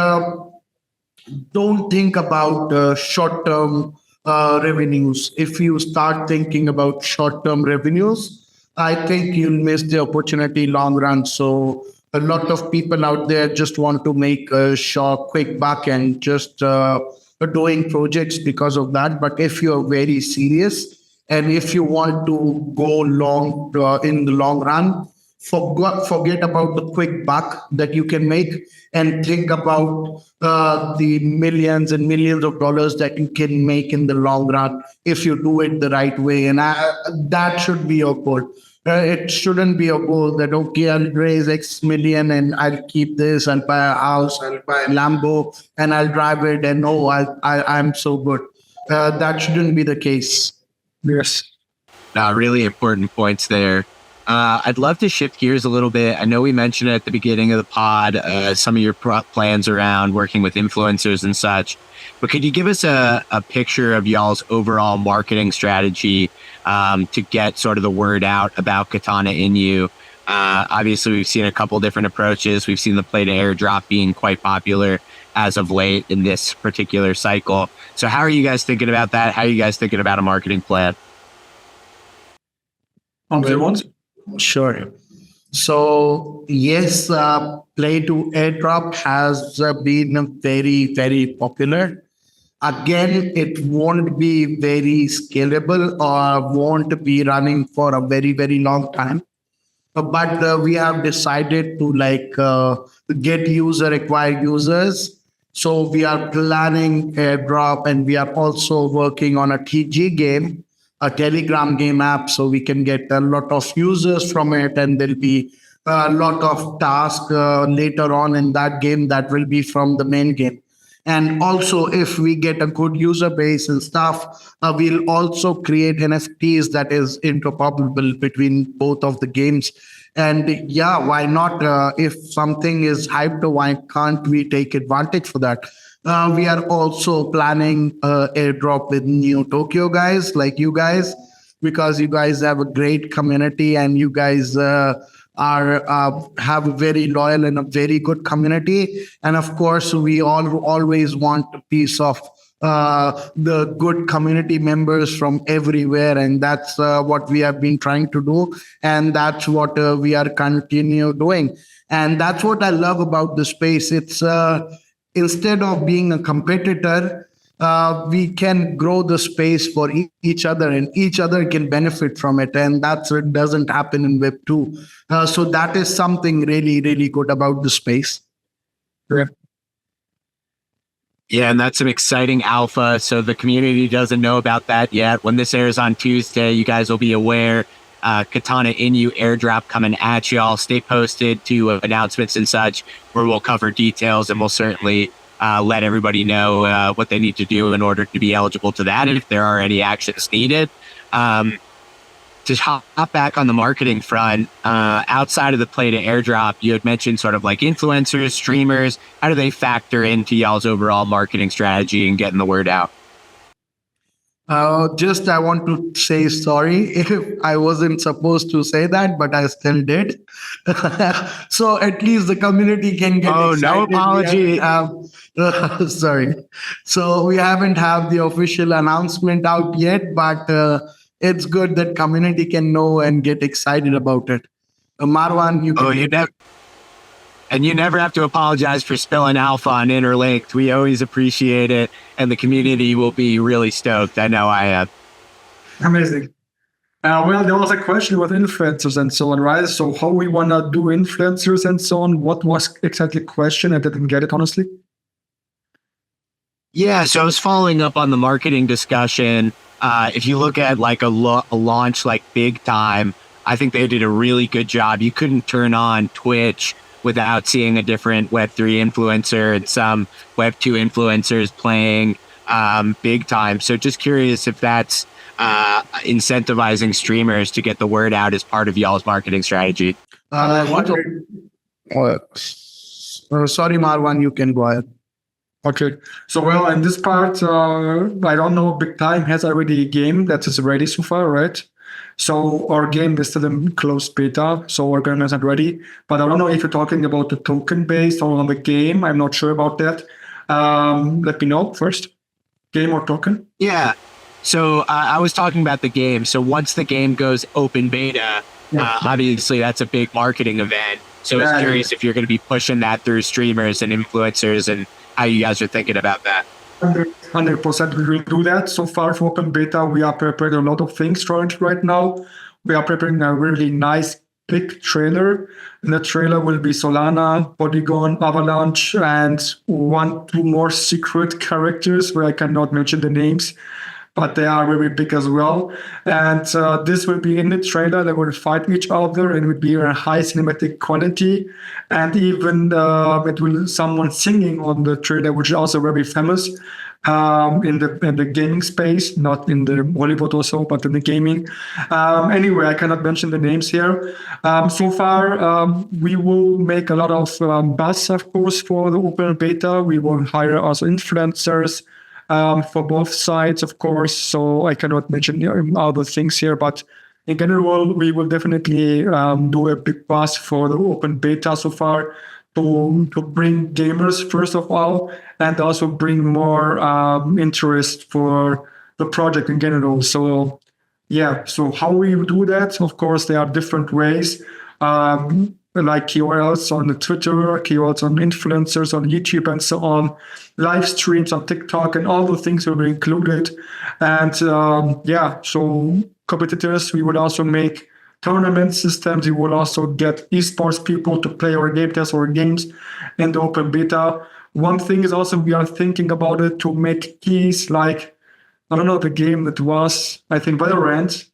D: don't think about short-term revenues. If you start thinking about short-term revenues, I think you'll miss the opportunity long run. So a lot of people out there just want to make a short, quick buck and just doing projects because of that. But if you're very serious and if you want to go long in the long run, forget about the quick buck that you can make and think about the millions and millions of dollars that you can make in the long run if you do it the right way. And that should be your goal. It shouldn't be a goal that, okay, I'll raise X million and I'll keep this, I'll buy a house, I'll buy a Lambo, and I'll drive it, and I'm so good. That shouldn't be the case.
C: Yes.
E: Really important points there. I'd love to shift gears a little bit. I know we mentioned at the beginning of the pod some of your plans around working with influencers and such, but could you give us a picture of y'all's overall marketing strategy to get sort of the word out about Katana Inu? Obviously, we've seen a couple different approaches. We've seen the play to airdrop being quite popular as of late in this particular cycle. So how are you guys thinking about that? How are you guys thinking about a marketing plan?
D: Sure. So yes, play to airdrop has been very, very popular. Again, it won't be very scalable or won't be running for a very, very long time. But we have decided to get acquire users. So we are planning airdrop, and we are also working on a TG game, a Telegram game app, so we can get a lot of users from it, and there'll be a lot of tasks later on in that game that will be from the main game. And also, if we get a good user base and stuff, we'll also create NFTs that is interoperable between both of the games. And yeah, why not? If something is hyped, why can't we take advantage for that? We are also planning airdrop with New Tokyo guys like you guys, because you guys have a great community and you guys have a very loyal and a very good community. And of course, we always want a piece of the good community members from everywhere, and that's what we have been trying to do, and that's what we are continue doing. And that's what I love about the space. It's instead of being a competitor, we can grow the space for each other, and each other can benefit from it. And that's what doesn't happen in Web 2. So that is something really, really good about the space.
E: Yeah, and that's some exciting alpha. So the community doesn't know about that yet. When this airs on Tuesday, you guys will be aware. Katana Inu airdrop coming at y'all. Stay posted to announcements and such, where we'll cover details, and we'll certainly let everybody know what they need to do in order to be eligible to that, and if there are any actions needed. To hop back on the marketing front, outside of the play to airdrop, you had mentioned sort of like influencers, streamers. How do they factor into y'all's overall marketing strategy and getting the word out?
D: I want to say sorry if I wasn't supposed to say that, but I still did. So at least the community can get excited.
E: No apology.
D: Sorry. So we haven't have the official announcement out yet, but it's good that community can know and get excited about it. Marwan, you can...
E: And you never have to apologize for spilling alpha on Interlinked. We always appreciate it, and the community will be really stoked. I know I am.
C: Amazing. Well, there was a question with influencers and so on, right? So how we want to do influencers and so on. What was exactly the question? I didn't get it, honestly.
E: Yeah, so I was following up on the marketing discussion. If you look at like a launch like Big Time, I think they did a really good job. You couldn't turn on Twitch without seeing a different Web3 influencer and some Web2 influencers playing Big Time. So just curious if that's incentivizing streamers to get the word out as part of y'all's marketing strategy.
D: Sorry, Marwan, you can go ahead.
C: Okay. So, well, in this part, I don't know, Big Time has already a game that is ready so far, right? So our game is still in closed beta, so our game isn't ready. But I don't know if you're talking about the token based or on the game. I'm not sure about that. Let me know first. Game or token?
E: Yeah. So I was talking about the game. So once the game goes open beta, obviously that's a big marketing event. So I was curious if you're going to be pushing that through streamers and influencers and how you guys are thinking about that.
C: 100% we will do that. So far for open beta, we are preparing a lot of things right now. We are preparing a really nice big trailer. In the trailer will be Solana, Polygon, Avalanche, and 1-2 more secret characters where I cannot mention the names, but they are very big as well. And this will be in the trailer. They will fight each other and will be in a high cinematic quality. And even it will someone singing on the trailer, which is also very famous in the gaming space, not in the Hollywood also, but in the gaming. Anyway, I cannot mention the names here. So far, we will make a lot of buzz, of course, for the open beta. We will hire also influencers for both sides, of course. So I cannot mention other things here, but in general, we will definitely do a big buzz for the open beta so far to bring gamers, first of all, and also bring more interest for the project in general. So, yeah, so how we do that? Of course, there are different ways. Like KOLs on the Twitter, KOLs on influencers on YouTube, and so on, live streams on TikTok, and all the things will be included. And so competitors, we would also make tournament systems. We will also get esports people to play our game test or games in the open beta. One thing is also we are thinking about it to make keys like, I don't know, the game that was, I think, Valorant.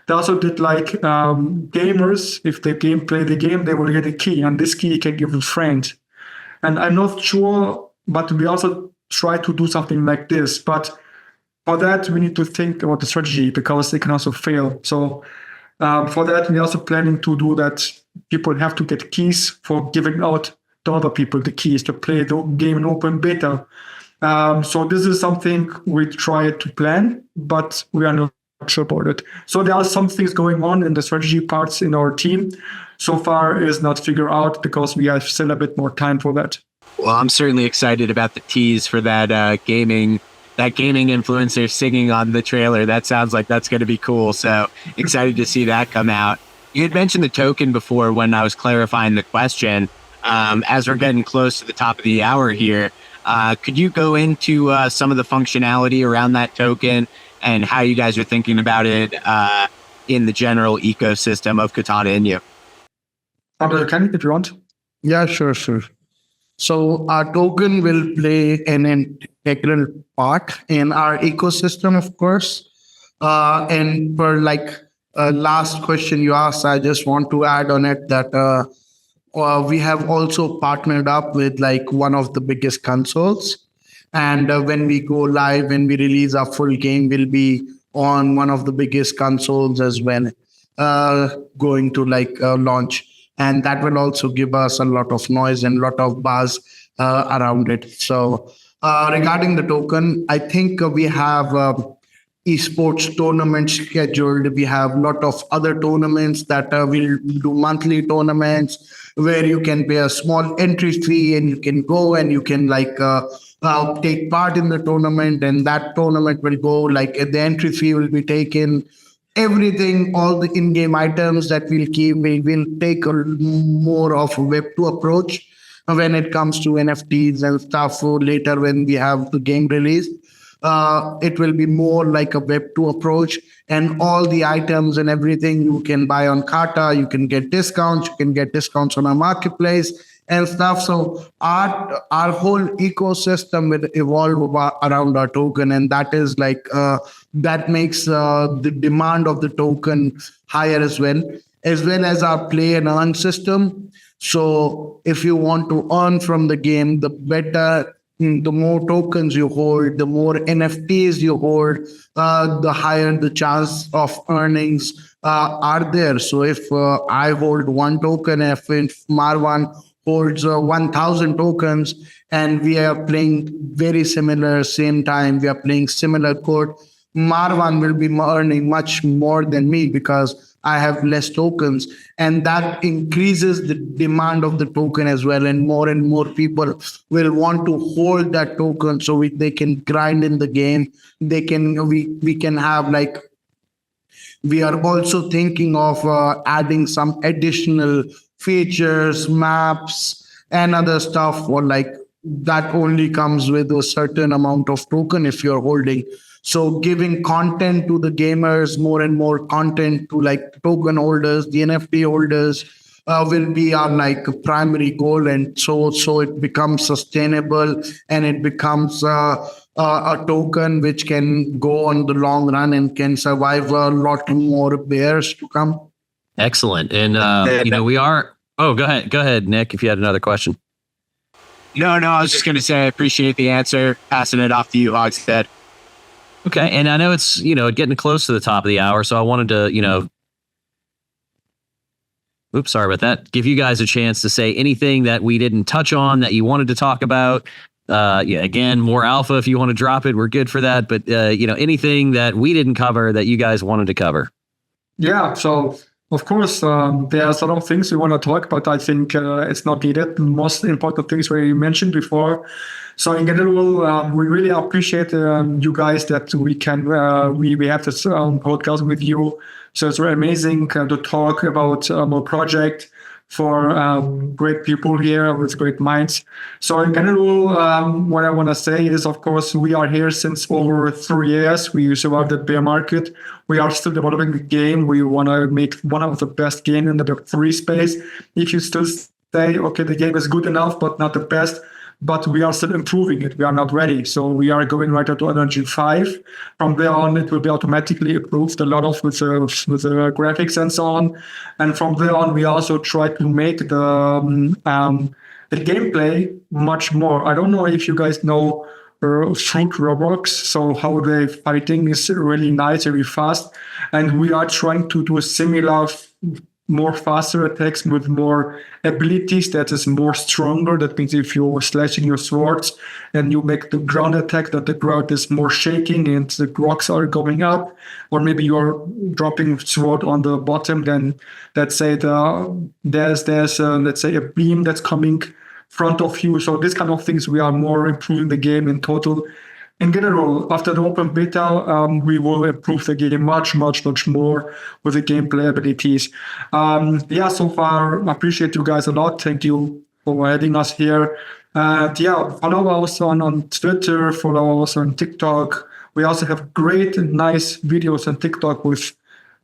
C: They also did like gamers, if they play the game, they will get a key, and this key you can give a friend. And I'm not sure, but we also try to do something like this. But for that, we need to think about the strategy because they can also fail. So for that, we're also planning to do that. People have to get keys for giving out to other people the keys to play the game in open beta. So this is something we try to plan, but we are not sure about it. So there are some things going on in the strategy parts in our team. So far is not figured out because we have still a bit more time for that.
E: Well, I'm certainly excited about the tease for that gaming influencer singing on the trailer. That sounds like that's going to be cool. So excited to see that come out. You had mentioned the token before when I was clarifying the question. As we're getting close to the top of the hour here, could you go into some of the functionality around that token and how you guys are thinking about it in the general ecosystem of Katana Inu?
C: Can if you want.
D: Yeah, sure. So our token will play an integral part in our ecosystem, of course. And for last question you asked, I just want to add on it that we have also partnered up with one of the biggest consoles. And when we go live, when we release our full game, we'll be on one of the biggest consoles as well, going to launch. And that will also give us a lot of noise and a lot of buzz around it. So regarding the token, I think we have esports tournaments scheduled. We have a lot of other tournaments that will do monthly tournaments where you can pay a small entry fee and you can go and you can take part in the tournament, and that tournament will go the entry fee will be taken. Everything, all the in-game items that we'll keep, we will take a more of a Web2 approach when it comes to NFTs and stuff. So later when we have the game release, it will be more like a Web2 approach, and all the items and everything you can buy on Kata, you can get discounts on our marketplace and stuff. So our whole ecosystem will evolve around our token, and that is that makes the demand of the token higher as well as our play and earn system. So if you want to earn from the game, the better, the more tokens you hold, the more NFTs you hold, the higher the chance of earnings are there. So if I hold one token, if Marwan holds 1,000 tokens, and we are playing very similar, same time, we are playing similar code, Marwan will be earning much more than me because I have less tokens, and that increases the demand of the token as well. And more people will want to hold that token so they can grind in the game. We can have like, we are also thinking of adding some additional features, maps, and other stuff, or like that only comes with a certain amount of token if you're holding. So giving content to the gamers, more and more content to like token holders, the NFT holders, will be our like primary goal, and so it becomes sustainable, and it becomes a token which can go on the long run and can survive a lot more bears to come.
A: Excellent. And we are. Oh, go ahead, Nick. If you had another question.
E: No, I was just going to say I appreciate the answer. Passing it off to you, Hogshead.
A: Okay, and I know it's getting close to the top of the hour, so I wanted to oops, sorry about that. Give you guys a chance to say anything that we didn't touch on that you wanted to talk about. Again, more alpha if you want to drop it. We're good for that. But anything that we didn't cover that you guys wanted to cover.
C: Yeah. So of course, there are a lot of things we want to talk, but I think it's not needed. The most important things we mentioned before. So in general, we really appreciate you guys that we can we have this podcast with you. So it's really amazing to talk about our project for great people here with great minds. So in general, what I want to say is, of course, we are here since over 3 years. We survived the bear market. We are still developing the game. We want to make one of the best games in the Web3 space. If you still say, okay, the game is good enough, but not the best, but we are still improving it. We are not ready. So we are going right to Energy 5. From there on, it will be automatically improved a lot of with the graphics and so on. And from there on, we also try to make the gameplay much more. I don't know if you guys know Shoot Roblox. So how they fighting is really nice, very fast. And we are trying to do a similar more faster attacks with more abilities that is more stronger. That means if you're slashing your swords and you make the ground attack, that the ground is more shaking and the rocks are going up, or maybe you're dropping sword on the bottom, then let's say there's let's say a beam that's coming front of you. So this kind of things, we are more improving the game in total. In general, after the open beta, we will improve the game much more with the gameplay abilities. So far, I appreciate you guys a lot. Thank you for having us here. Follow us on Twitter, follow us on TikTok. We also have great and nice videos on TikTok with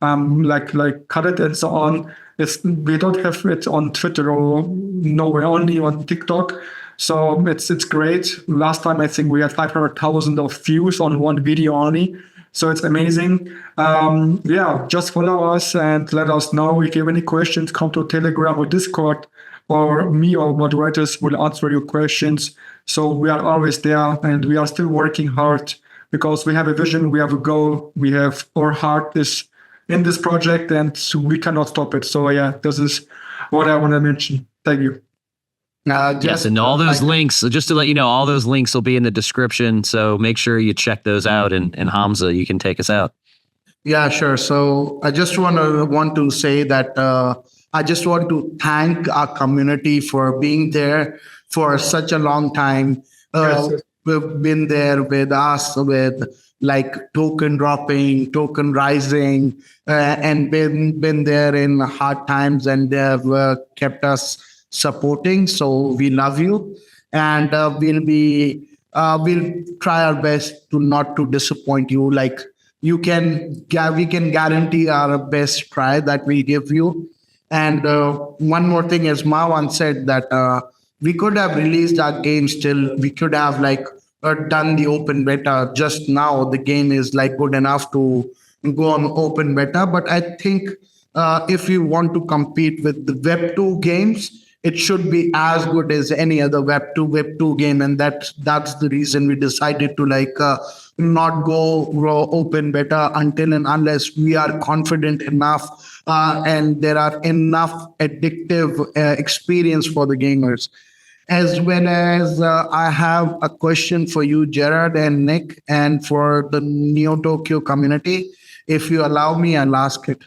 C: like cut it and so on. We don't have it on Twitter or nowhere, only on TikTok. So it's great. Last time I think we had 500,000 of views on one video only. So it's amazing. Just follow us and let us know if you have any questions. Come to Telegram or Discord, or me or moderators will answer your questions. So we are always there, and we are still working hard because we have a vision, we have a goal, we have our heart is in this project, and we cannot stop it. So this is what I want to mention. Thank you.
A: Yes, and all those links, just to let you know, all those links will be in the description. So make sure you check those out. And Hamza, you can take us out.
D: Yeah, sure. So I just want to say that I just want to thank our community for being there for such a long time. We've been there with us, with like token dropping, token rising, and been there in hard times, and they have kept us supporting. So we love you, and we'll try our best to not to disappoint you. Like we can guarantee our best try that we give you. And one more thing, as Marwan said, that we could have released our game still. We could have done the open beta. Just now the game is good enough to go on open beta. But I think if you want to compete with the Web2 games, it should be as good as any other Web2 game, and that's the reason we decided to not go open beta until and unless we are confident enough and there are enough addictive experience for the gamers. As well as I have a question for you, Gerard and Nick, and for the Neo Tokyo community. If you allow me, I'll ask it.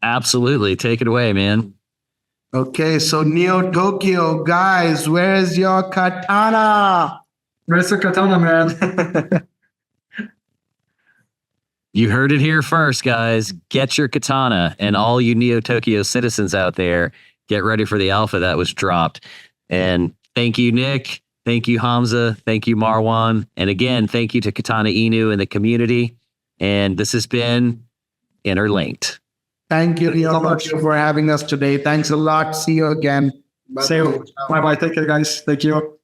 A: Absolutely. Take it away, man.
D: Okay, so Neo Tokyo, guys, where is your katana?
C: Where's the katana, man?
A: You heard it here first, guys. Get your katana, and all you Neo Tokyo citizens out there, get ready for the alpha that was dropped. And thank you, Nick. Thank you, Hamza. Thank you, Marwan. And again, thank you to Katana Inu and the community. And this has been Interlinked.
D: Thank you, Neo Tokyo, for having us today. Thanks a lot. See you again.
C: See you. Bye-bye. Take care, guys. Thank you.